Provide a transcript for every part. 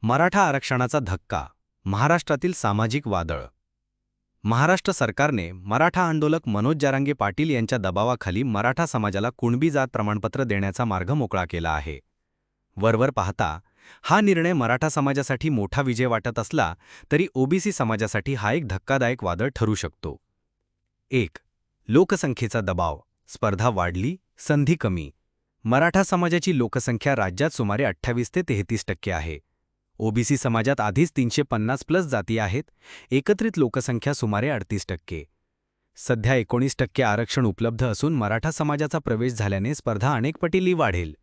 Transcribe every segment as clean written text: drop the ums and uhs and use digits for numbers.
मराठा आरक्षणाचा धक्का, महाराष्ट्रातील सामाजिक वादळ. महाराष्ट्र सरकारने मराठा आंदोलक मनोज जरांगे पाटील यांच्या दबावाखाली मराठा समाजाला कुणबी जात प्रमाणपत्र देण्याचा मार्ग मोकळा केला आहे. वरवर पाहता हा निर्णय मराठा समाजासाठी मोठा विजय वाटत असला तरी ओबीसी समाजासाठी हा एक धक्कादायक वादळ ठरू शकतो. 1. लोकसंख्येचा दबाव, स्पर्धा वाढली, संधी कमी. मराठा समाजाची लोकसंख्या राज्यात सुमारे 28 ते 33% आहे. ओबीसी समाजात आधीच 350+ जाती आहेत. एकत्रित लोकसंख्या सुमारे 38%. सध्या 19% आरक्षण उपलब्ध असून मराठा समाजाचा प्रवेश झाल्याने स्पर्धा अनेक पटींनी वाढेल.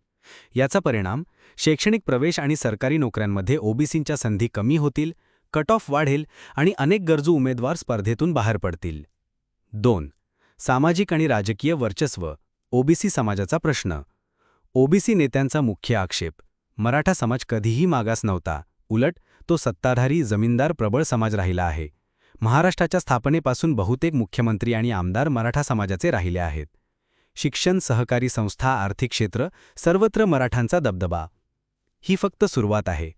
याचा परिणाम शैक्षणिक प्रवेश आणि सरकारी नोकऱ्यांमध्ये ओबीसींच्या संधी कमी होतील, कट ऑफ वाढेल आणि अनेक गरजू उमेदवार स्पर्धेतून बाहेर पडतील. 2. सामाजिक आणि राजकीय वर्चस्व, ओबीसी समाजाचा प्रश्न. ओबीसी नेत्यांचा मुख्य आक्षेप, मराठा समाज कधीही मागास नव्हता, उलट तो सत्ताधारी जमीनदार प्रबळ समाज राहिला आहे. महाराष्ट्राच्या स्थापनेपासून बहुतेक मुख्यमंत्री आणि आमदार मराठा समाजाचे राहिले आहेत. शिक्षण, सहकारी संस्था, आर्थिक क्षेत्र सर्वत्र मराठांचा दबदबा. ही फक्त सुरुवात आहे.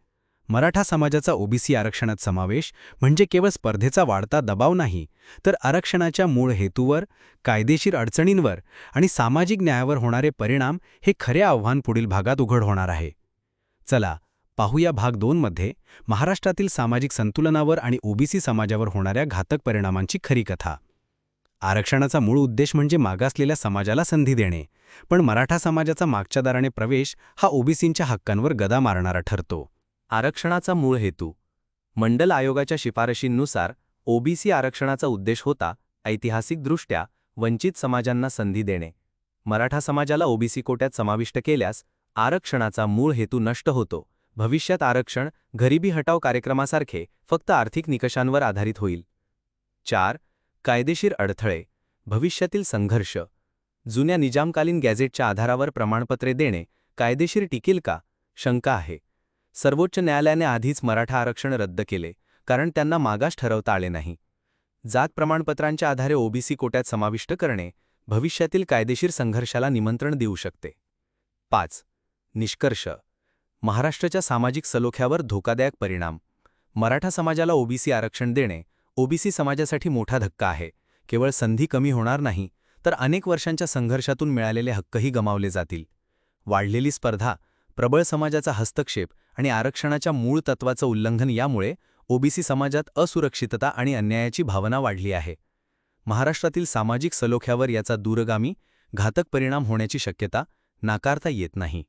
मराठा समाजाचा ओबीसी आरक्षणात समावेश म्हणजे केवळ स्पर्धेचा वाढता दबाव नाही, तर आरक्षणाच्या मूळ हेतूवर, कायदेशीर अडचणींवर आणि सामाजिक न्यायावर होणारे परिणाम हे खरे आव्हान पुढील भागात उघड होणार आहे. चला पाहूया भाग 2 मध्ये महाराष्ट्रातील सामाजिक संतुलनावर आणि ओबीसी समाजावर होणाऱ्या घातक परिणामांची खरी कथा. आरक्षणाचा मूळ उद्देश म्हणजे मागासलेल्या समाजाला संधी देणे, पण मराठा समाजाचा मागच्या दाराने प्रवेश हा ओबीसींच्या हक्कांवर गदा मारणारा ठरतो. आरक्षणाचा मूळ हेतू. मंडल आयोगाच्या शिफारशींनुसार ओबीसी आरक्षणाचा उद्देश होता ऐतिहासिकदृष्ट्या वंचित समाजांना संधी देणे. मराठा समाजाला ओबीसी कोट्यात समाविष्ट केल्यास आरक्षणाचा मूळ हेतू नष्ट होतो. भविष्यात आरक्षण गरिबी हटाव कार्यक्रमासारखे फक्त आर्थिक निकषांवर आधारित होईल. 4. कायदेशीर अडथळे, भविष्यातील संघर्ष. जुन्या निजामकालीन गॅझेटच्या आधारावर प्रमाणपत्रे देणे कायदेशीर टिकेल का, शंका आहे. सर्वोच्च न्यायालयाने आधीच मराठा आरक्षण रद्द केले कारण त्यांना मागास ठरवता आले नाही. जात प्रमाणपत्रांच्या आधारे ओबीसी कोट्यात समाविष्ट करणे भविष्यातील कायदेशीर संघर्षाला निमंत्रण देऊ शकते. 5. निष्कर्ष. महाराष्ट्राच्या सामाजिक सलोख्यावर धोकादायक परिणाम. मराठा समाजाला ओबीसी आरक्षण देणे ओबीसी समाजासाठी मोठा धक्का आहे. केवळ संधी कमी होणार नाही, तर अनेक वर्षांच्या संघर्षातून मिळालेले हक्कही गमावले जातील. वाढलेली स्पर्धा, प्रबळ समाजाचा हस्तक्षेप आणि आरक्षणाच्या मूळ तत्वाचं उल्लंघन यामुळे ओबीसी समाजात असुरक्षितता आणि अन्यायाची भावना वाढली आहे. महाराष्ट्रातील सामाजिक सलोख्यावर याचा दूरगामी, घातक परिणाम होण्याची शक्यता नाकारता येत नाही.